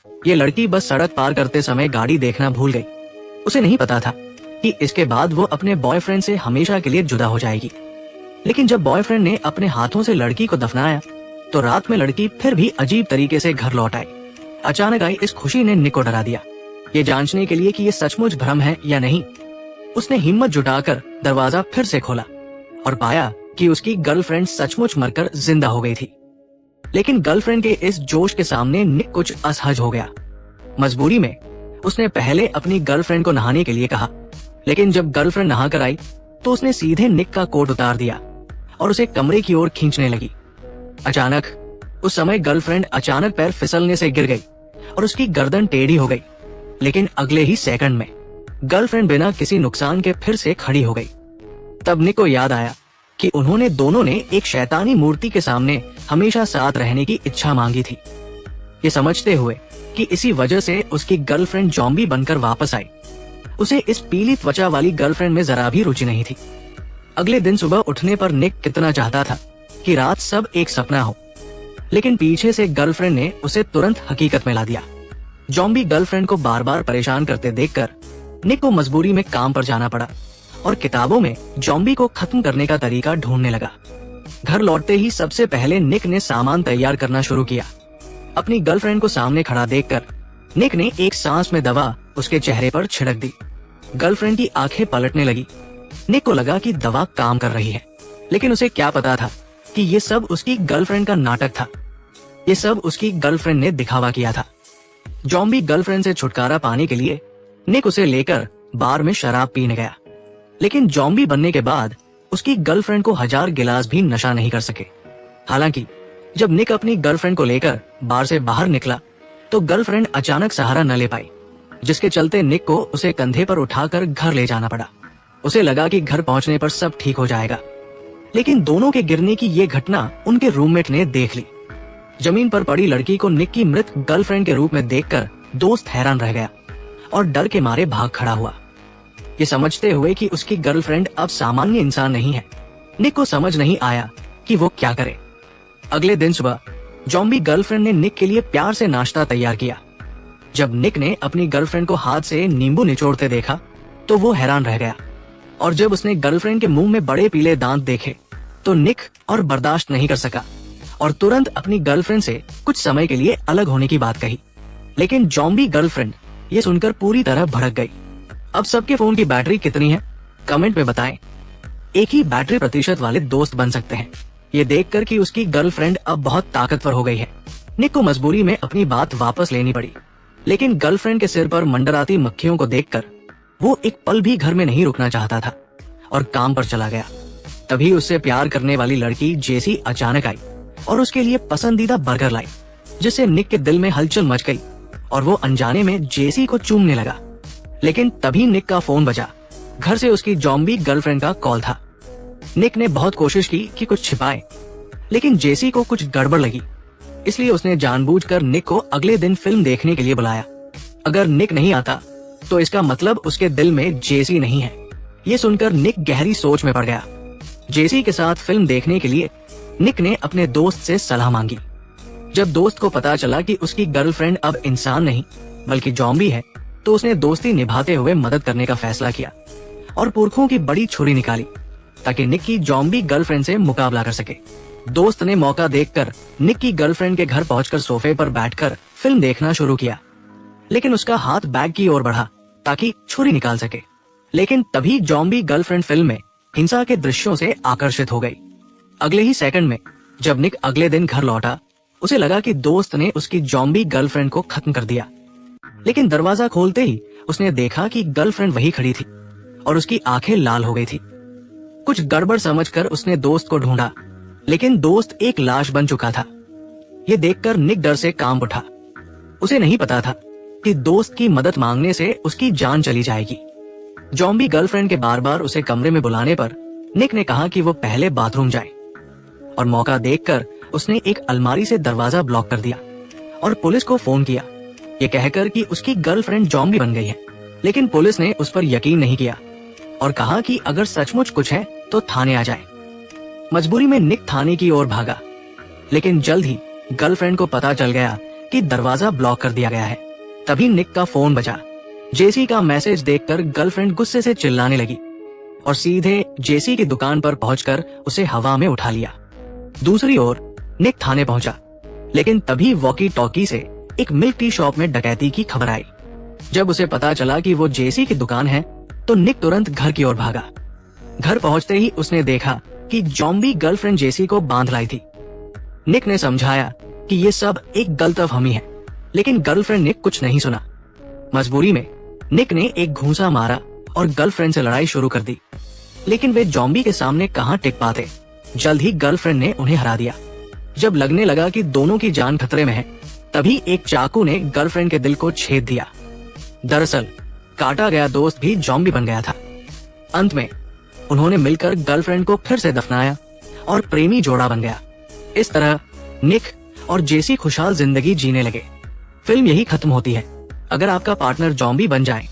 ये लड़की बस सड़क पार करते समय गाड़ी देखना भूल गई। उसे नहीं पता था कि इसके बाद वो अपने बॉयफ्रेंड से हमेशा के लिए जुदा हो जाएगी। लेकिन जब बॉयफ्रेंड ने अपने हाथों से लड़की को दफनाया तो रात में लड़की फिर भी अजीब तरीके से घर लौट आई। अचानक आई इस खुशी ने निक को डरा दिया। ये जांचने के लिए कि ये सचमुच भ्रम है या नहीं, उसने हिम्मत जुटाकर दरवाजा फिर से खोला और पाया कि उसकी गर्लफ्रेंड सचमुच मरकर जिंदा हो गई थी। लेकिन गर्लफ्रेंड के इस जोश के सामने निक कुछ असहज हो गया। मजबूरी में उसने पहले अपनी गर्लफ्रेंड को नहाने के लिए कहा, लेकिन जब गर्लफ्रेंड नहाकर आई तो उसने सीधे निक का कोट उतार दिया और उसे कमरे की ओर खींचने लगी। अचानक उस समय गर्लफ्रेंड अचानक पैर फिसलने से गिर गई और उसकी गर्दन टेढ़ी हो गई। लेकिन अगले ही सेकंड में गर्लफ्रेंड बिना किसी नुकसान के फिर से खड़ी हो गई। तब निक को याद आया कि उन्होंने दोनों ने एक शैतानी मूर्ति के सामने हमेशा साथ रहने की इच्छा मांगी थी। ये समझते हुए कि इसी वजह से उसकी गर्लफ्रेंड ज़ॉम्बी बनकर वापस आई, उसे इस पीली त्वचा वाली गर्लफ्रेंड में जरा भी रुचि नहीं थी। अगले दिन सुबह उठने पर निक कितना चाहता था कि रात सब एक सपना हो, लेकिन पीछे से गर्लफ्रेंड ने उसे तुरंत हकीकत में ला दिया। ज़ॉम्बी गर्लफ्रेंड को बार बार परेशान करते देखकर निक को मजबूरी में काम पर जाना पड़ा और किताबों में ज़ॉम्बी को खत्म करने का तरीका ढूंढने लगा। घर लौटते ही सबसे पहले निक ने सामान तैयार करना शुरू किया। अपनी गर्लफ्रेंड को सामने खड़ा देखकर निक ने एक सांस में दवा उसके चेहरे पर छिड़क दी। गर्लफ्रेंड की आंखें पलटने लगी। निक को लगा कि दवा काम कर रही है, लेकिन उसे क्या पता था कि ये सब उसकी गर्लफ्रेंड का नाटक था। ये सब उसकी गर्लफ्रेंड ने दिखावा किया था। ज़ॉम्बी गर्लफ्रेंड से छुटकारा पाने के लिए निक उसे लेकर बार में शराब पीने गया, लेकिन ज़ॉम्बी बनने के बाद उसकी गर्लफ्रेंड को 1000 गिलास भी नशा नहीं कर सके। हालांकि जब निक अपनी गर्लफ्रेंड को लेकर बार से बाहर निकला तो गर्लफ्रेंड अचानक सहारा न ले पाई, जिसके चलते निक को उसे कंधे पर उठाकर घर ले जाना पड़ा। उसे लगा कि घर पहुंचने पर सब ठीक हो जाएगा, लेकिन दोनों के गिरने की ये घटना उनके रूममेट ने देख ली। जमीन पर पड़ी लड़की को निक की मृत गर्लफ्रेंड के रूप में देखकर दोस्त हैरान रह गया और डर के मारे भाग खड़ा हुआ, ये समझते हुए कि उसकी गर्लफ्रेंड अब सामान्य इंसान नहीं है। निक को समझ नहीं आया कि वो क्या करे। अगले दिन सुबह ज़ॉम्बी गर्लफ्रेंड ने निक के लिए प्यार से नाश्ता तैयार किया। जब निक ने अपनी गर्लफ्रेंड को हाथ से नींबू निचोड़ते देखा तो वो हैरान रह गया, और जब उसने गर्लफ्रेंड के मुंह में बड़े पीले दांत देखे तो निक और बर्दाश्त नहीं कर सका और तुरंत अपनी गर्लफ्रेंड से कुछ समय के लिए अलग होने की बात कही। लेकिन ज़ॉम्बी गर्लफ्रेंड ये सुनकर पूरी तरह भड़क गई। अब सबके फोन की बैटरी कितनी है कमेंट में बताएं। एक ही बैटरी प्रतिशत वाले दोस्त बन सकते हैं, ये देखकर कि उसकी गर्लफ्रेंड अब बहुत ताकतवर हो गई है। निक को मजबूरी में अपनी बात वापस लेनी पड़ी, लेकिन गर्लफ्रेंड के सिर पर मंडराती मक्खियों को देखकर वो एक पल भी घर में नहीं रुकना चाहता था और काम पर चला गया। तभी उससे प्यार करने वाली लड़की जेसी अचानक आई और उसके लिए पसंदीदा बर्गर लाई, जिससे निक के दिल में हलचल मच गई और वो अनजाने में जेसी को चूमने लगा। लेकिन तभी निक का फोन बजा। घर से उसकी ज़ॉम्बी गर्लफ्रेंड का कॉल था। निक ने बहुत कोशिश की कि कुछ छिपाए, लेकिन जेसी को कुछ गड़बड़ लगी, इसलिए उसने जानबूझकर निक को अगले दिन फिल्म देखने के लिए बुलाया। अगर निक नहीं आता तो इसका मतलब उसके दिल में जेसी नहीं है। ये सुनकर निक गहरी सोच में पड़ गया। जेसी के साथ फिल्म देखने के लिए निक ने अपने दोस्त से सलाह मांगी। जब दोस्त को पता चला कि उसकी गर्लफ्रेंड अब इंसान नहीं बल्कि ज़ॉम्बी है, तो उसने दोस्ती निभाते हुए मदद करने का फैसला किया और पुरखों की बड़ी छुरी निकाली ताकि निक की ज़ॉम्बी गर्लफ्रेंड से मुकाबला कर सके। दोस्त ने मौका देखकर निक की गर्लफ्रेंड के घर पहुंचकर सोफे पर बैठकर फिल्म देखना शुरू किया, लेकिन उसका हाथ बैग की ओर बढ़ा ताकि छुरी निकाल सके। लेकिन तभी ज़ॉम्बी गर्लफ्रेंड फिल्म में हिंसा के दृश्यों से आकर्षित हो गई। अगले ही सेकंड में जब निक अगले दिन घर लौटा, उसे लगा कि दोस्त ने उसकी ज़ॉम्बी गर्लफ्रेंड को खत्म कर दिया। लेकिन दरवाजा खोलते ही उसने देखा कि गर्लफ्रेंड वही खड़ी थी और उसकी आंखें लाल हो गई थी। कुछ गड़बड़ समझकर उसने दोस्त को ढूंढा, लेकिन दोस्त एक लाश बन चुका था। ये देखकर निक डर से कांप उठा। उसे नहीं पता था कि दोस्त की मदद मांगने से उसकी जान चली जाएगी। ज़ॉम्बी गर्लफ्रेंड के बार बार उसे कमरे में बुलाने पर निक ने कहा कि वो पहले बाथरूम जाए, और मौका देखकर उसने एक अलमारी से दरवाजा ब्लॉक कर दिया और पुलिस को फोन किया, ये कहकर कि उसकी गर्लफ्रेंड ज़ॉम्बी बन गई है। लेकिन पुलिस ने उस पर यकीन नहीं किया और कहा कि अगर सचमुच कुछ है तो थाने आ जाए। मजबूरी में निक थाने की ओर भागा, लेकिन जल्द ही गर्लफ्रेंड को पता चल गया कि दरवाजा ब्लॉक कर दिया गया है। तभी निक का फोन बजा। जेसी का मैसेज देखकर गर्लफ्रेंड गुस्से से चिल्लाने लगी और सीधे जेसी की दुकान पर पहुंचकर उसे हवा में उठा लिया। दूसरी ओर निक थाने पहुंचा, लेकिन तभी वॉकी टॉकी से एक मिल्क टी शॉप में डकैती की खबर आई। जब उसे पता चला कि वो जेसी की दुकान है तो निक तुरंत घर की ओर भागा। घर पहुंचते ही उसने देखा कि जॉम्बी गर्लफ्रेंड जेसी को बांध लाई थी। निक ने समझाया कि ये सब एक गलतफहमी है, लेकिन गर्लफ्रेंड ने कुछ नहीं सुना। मजबूरी में निक ने एक घूंसा मारा और गर्लफ्रेंड से लड़ाई शुरू कर दी, लेकिन वे जॉम्बी के सामने कहां टिक पाते। जल्द ही गर्लफ्रेंड ने उन्हें हरा दिया। जब लगने लगा कि दोनों की जान खतरे में है, तभी एक चाकू ने गर्लफ्रेंड के दिल को छेद दिया। दरअसल काटा गया दोस्त भी जॉम्बी बन गया था। अंत में उन्होंने मिलकर गर्लफ्रेंड को फिर से दफनाया और प्रेमी जोड़ा बन गया। इस तरह निक और जेसी खुशहाल जिंदगी जीने लगे। फिल्म यही खत्म होती है। अगर आपका पार्टनर जॉम्बी बन जाए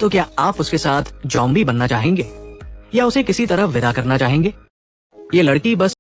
तो क्या आप उसके साथ जॉम्बी बनना चाहेंगे या उसे किसी तरह विदा करना चाहेंगे? ये लड़की बस